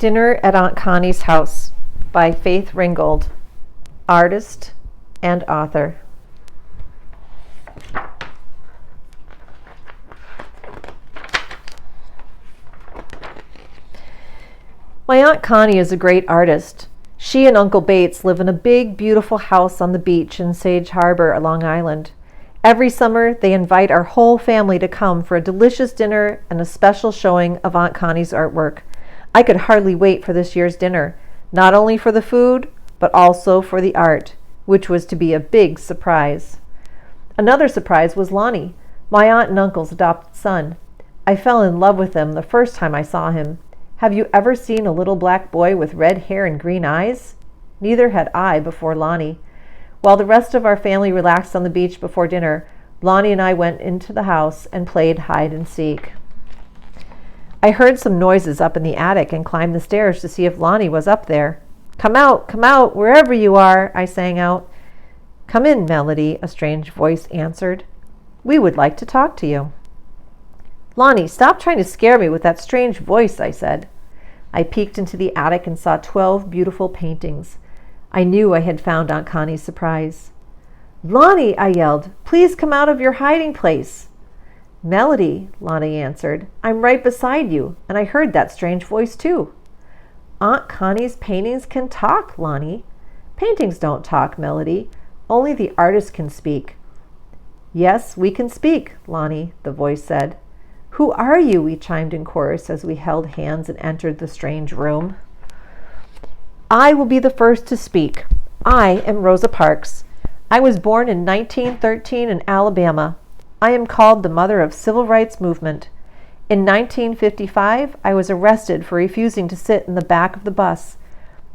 Dinner at Aunt Connie's House by Faith Ringgold, artist and author. My Aunt Connie is a great artist. She and Uncle Bates live in a big, beautiful house on the beach in Sage Harbor, Long Island. Every summer, they invite our whole family to come for a delicious dinner and a special showing of Aunt Connie's artwork. I could hardly wait for this year's dinner, not only for the food, but also for the art, which was to be a big surprise. Another surprise was Lonnie, my aunt and uncle's adopted son. I fell in love with him the first time I saw him. Have you ever seen a little black boy with red hair and green eyes? Neither had I before Lonnie. While the rest of our family relaxed on the beach before dinner, Lonnie and I went into the house and played hide and seek. I heard some noises up in the attic and climbed the stairs to see if Lonnie was up there. Come out, wherever you are," I sang out. "Come in, Melody," a strange voice answered. "We would like to talk to you." "Lonnie, stop trying to scare me with that strange voice," I said. I peeked into the attic and saw 12 beautiful paintings. I knew I had found Aunt Connie's surprise. "Lonnie," I yelled, "please come out of your hiding place." "Melody," Lonnie answered, "I'm right beside you, and I heard that strange voice too." "Aunt Connie's paintings can talk, Lonnie." "Paintings don't talk, Melody. Only the artist can speak." "Yes, we can speak, Lonnie," the voice said. "Who are you?" we chimed in chorus as we held hands and entered the strange room. "I will be the first to speak. I am Rosa Parks. I was born in 1913 in Alabama. I am called the mother of civil rights movement. In 1955, I was arrested for refusing to sit in the back of the bus.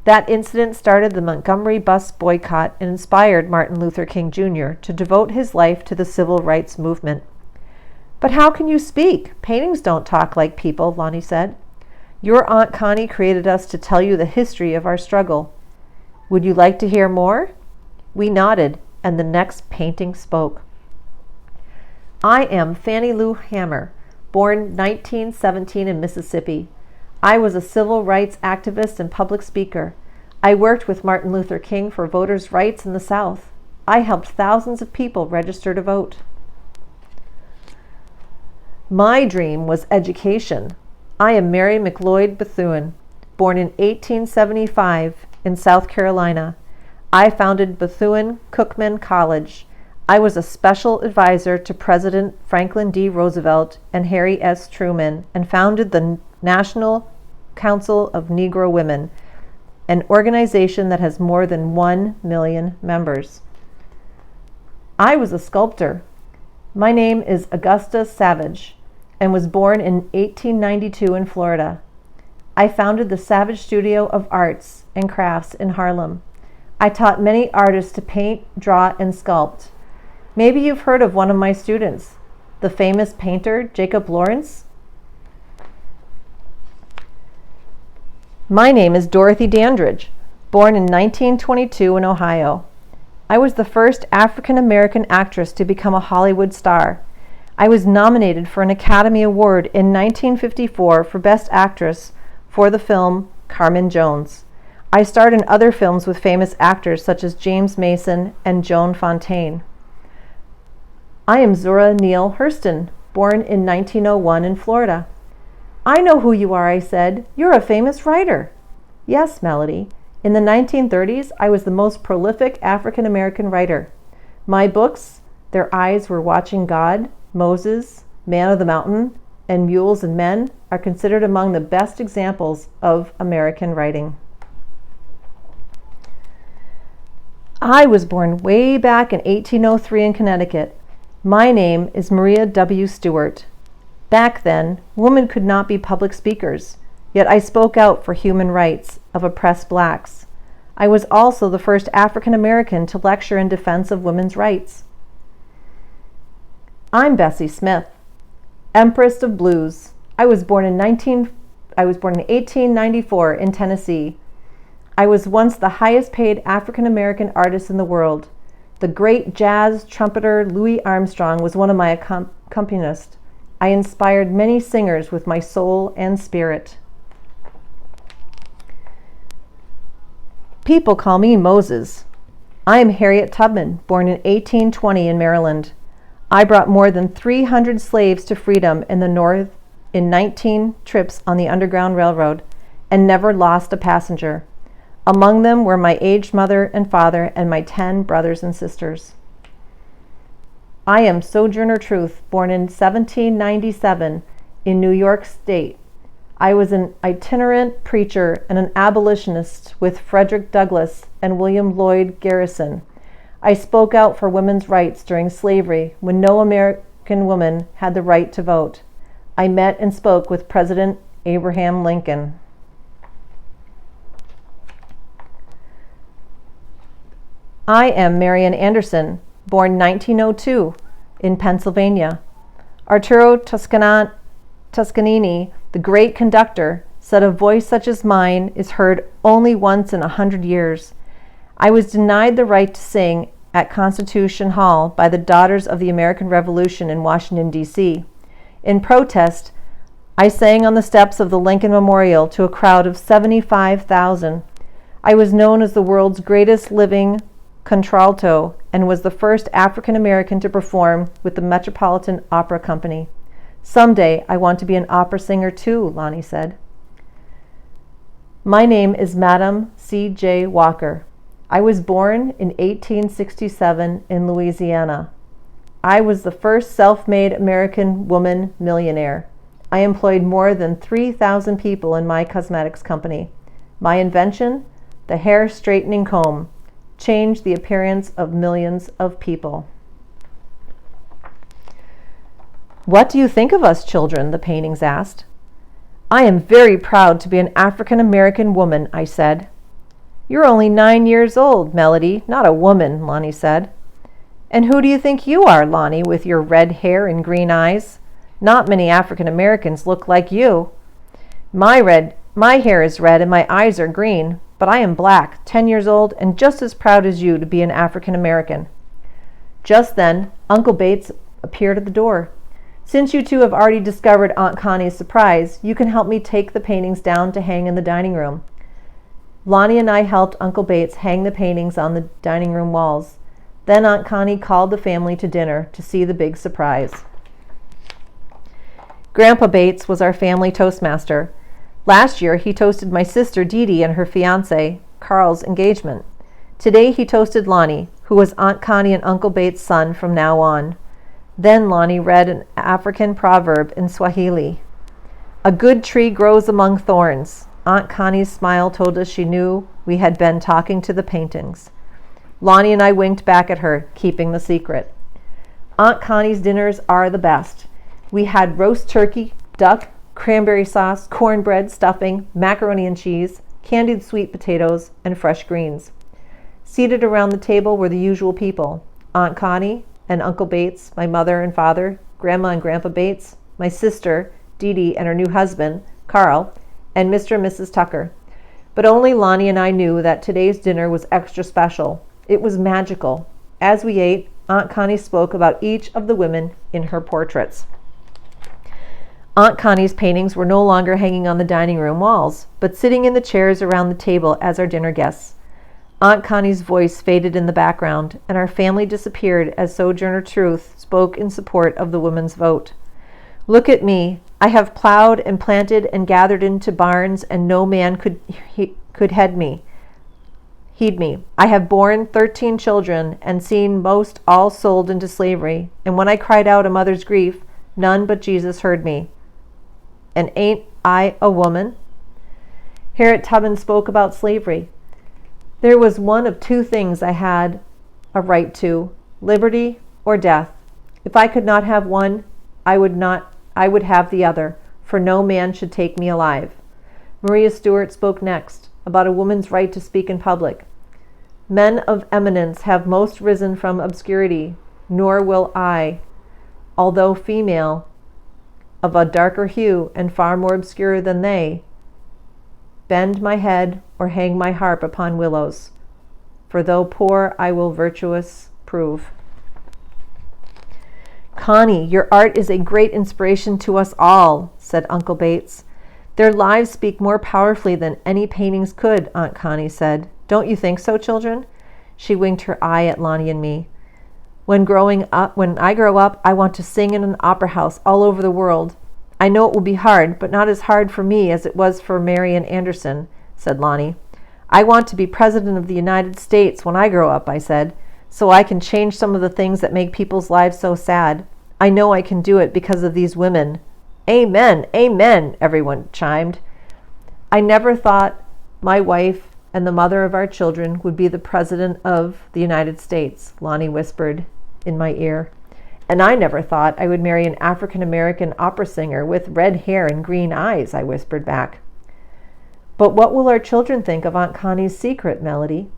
That incident started the Montgomery bus boycott and inspired Martin Luther King Jr. to devote his life to the civil rights movement." "But how can you speak? Paintings don't talk like people," Lonnie said. "Your Aunt Connie created us to tell you the history of our struggle. Would you like to hear more?" We nodded, and the next painting spoke. "I am Fannie Lou Hammer, born 1917 in Mississippi. I was a civil rights activist and public speaker. I worked with Martin Luther King for voters' rights in the South. I helped thousands of people register to vote. My dream was education. I am Mary McLeod Bethune, born in 1875 in South Carolina. I founded Bethune-Cookman College. I was a special advisor to President Franklin D. Roosevelt and Harry S. Truman and founded the National Council of Negro Women, an organization that has more than 1 million members. I was a sculptor. My name is Augusta Savage and was born in 1892 in Florida. I founded the Savage Studio of Arts and Crafts in Harlem. I taught many artists to paint, draw, and sculpt. Maybe you've heard of one of my students, the famous painter Jacob Lawrence. My name is Dorothy Dandridge, born in 1922 in Ohio. I was the first African-American actress to become a Hollywood star. I was nominated for an Academy Award in 1954 for Best Actress for the film Carmen Jones. I starred in other films with famous actors such as James Mason and Joan Fontaine. I am Zora Neale Hurston, born in 1901 in Florida. "I know who you are," I said. "You're a famous writer." "Yes, Melody. In the 1930s, I was the most prolific African-American writer. My books, Their Eyes Were Watching God, Moses, Man of the Mountain, and Mules and Men, are considered among the best examples of American writing. I was born way back in 1803 in Connecticut. My name is Maria W. Stewart. Back then, women could not be public speakers, yet I spoke out for human rights of oppressed blacks. I was also the first African American to lecture in defense of women's rights. I'm Bessie Smith, Empress of Blues. I was born in 1894 in Tennessee. I was once the highest paid African American artist in the world. The great jazz trumpeter Louis Armstrong was one of my accompanists. I inspired many singers with my soul and spirit. People call me Moses. I am Harriet Tubman, born in 1820 in Maryland. I brought more than 300 slaves to freedom in the North in 19 trips on the Underground Railroad and never lost a passenger. Among them were my aged mother and father and my 10 brothers and sisters. I am Sojourner Truth, born in 1797 in New York State. I was an itinerant preacher and an abolitionist with Frederick Douglass and William Lloyd Garrison. I spoke out for women's rights during slavery when no American woman had the right to vote. I met and spoke with President Abraham Lincoln. I am Marian Anderson, born 1902 in Pennsylvania. Arturo Toscanini, the great conductor, said a voice such as mine is heard only once in 100 years. I was denied the right to sing at Constitution Hall by the Daughters of the American Revolution in Washington, D.C. In protest, I sang on the steps of the Lincoln Memorial to a crowd of 75,000. I was known as the world's greatest living contralto and was the first African American to perform with the Metropolitan Opera Company. Someday I want to be an opera singer too, Lonnie said. My name is Madam C.J. Walker. I was born in 1867 in Louisiana. I was the first self-made American woman millionaire. I employed more than 3,000 people in my cosmetics company. My invention, the hair straightening comb, changed the appearance of millions of people. What do you think of us children? The paintings asked. I am very proud to be an African American woman, I said. You're only 9 years old, Melody, not a woman, Lonnie said. And who do you think you are, Lonnie, with your red hair and green eyes? Not many African Americans look like you. My hair is red and my eyes are green, but I am black, 10 years old, and just as proud as you to be an African American. Just then, Uncle Bates appeared at the door. Since you two have already discovered Aunt Connie's surprise, you can help me take the paintings down to hang in the dining room. Lonnie and I helped Uncle Bates hang the paintings on the dining room walls. Then Aunt Connie called the family to dinner to see the big surprise. Grandpa Bates was our family toastmaster. Last year, he toasted my sister Dee Dee and her fiancé, Carl's engagement. Today, he toasted Lonnie, who was Aunt Connie and Uncle Bates' son from now on. Then Lonnie read an African proverb in Swahili. A good tree grows among thorns. Aunt Connie's smile told us she knew we had been talking to the paintings. Lonnie and I winked back at her, keeping the secret. Aunt Connie's dinners are the best. We had roast turkey, duck, cranberry sauce, cornbread, stuffing, macaroni and cheese, candied sweet potatoes, and fresh greens. Seated around the table were the usual people: Aunt Connie and Uncle Bates, my mother and father, Grandma and Grandpa Bates, my sister, Dee Dee, and her new husband, Carl, and Mr. and Mrs. Tucker. But only Lonnie and I knew that today's dinner was extra special. It was magical. As we ate, Aunt Connie spoke about each of the women in her portraits. Aunt Connie's paintings were no longer hanging on the dining room walls, but sitting in the chairs around the table as our dinner guests. Aunt Connie's voice faded in the background, and our family disappeared as Sojourner Truth spoke in support of the women's vote. Look at me. I have plowed and planted and gathered into barns, and no man could heed me. I have borne 13 children and seen most all sold into slavery, and when I cried out a mother's grief, none but Jesus heard me. And ain't I a woman? Harriet Tubman spoke about slavery. There was one of two things I had a right to, liberty or death. If I could not have one, I would have the other, for no man should take me alive. Maria Stewart spoke next, about a woman's right to speak in public. Men of eminence have most risen from obscurity, nor will I, although female, of a darker hue and far more obscure than they, bend my head or hang my harp upon willows, for though poor I will virtuous prove. Connie, your art is a great inspiration to us all, said Uncle Bates. Their lives speak more powerfully than any paintings could, Aunt Connie said. Don't you think so, children?" She winked her eye at Lonnie and me. When I grow up, I want to sing in an opera house all over the world. I know it will be hard, but not as hard for me as it was for Marian Anderson," said Lonnie. "I want to be President of the United States when I grow up," I said, "so I can change some of the things that make people's lives so sad. I know I can do it because of these women." "Amen, amen," everyone chimed. "I never thought my wife and the mother of our children would be the President of the United States," Lonnie whispered in my ear. "And I never thought I would marry an African-American opera singer with red hair and green eyes," I whispered back. "But what will our children think of Aunt Connie's secret, Melody?"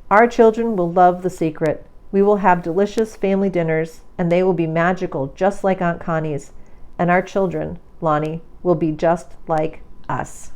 "Our children will love the secret. We will have delicious family dinners, and they will be magical, just like Aunt Connie's. And our children, Lonnie, will be just like us."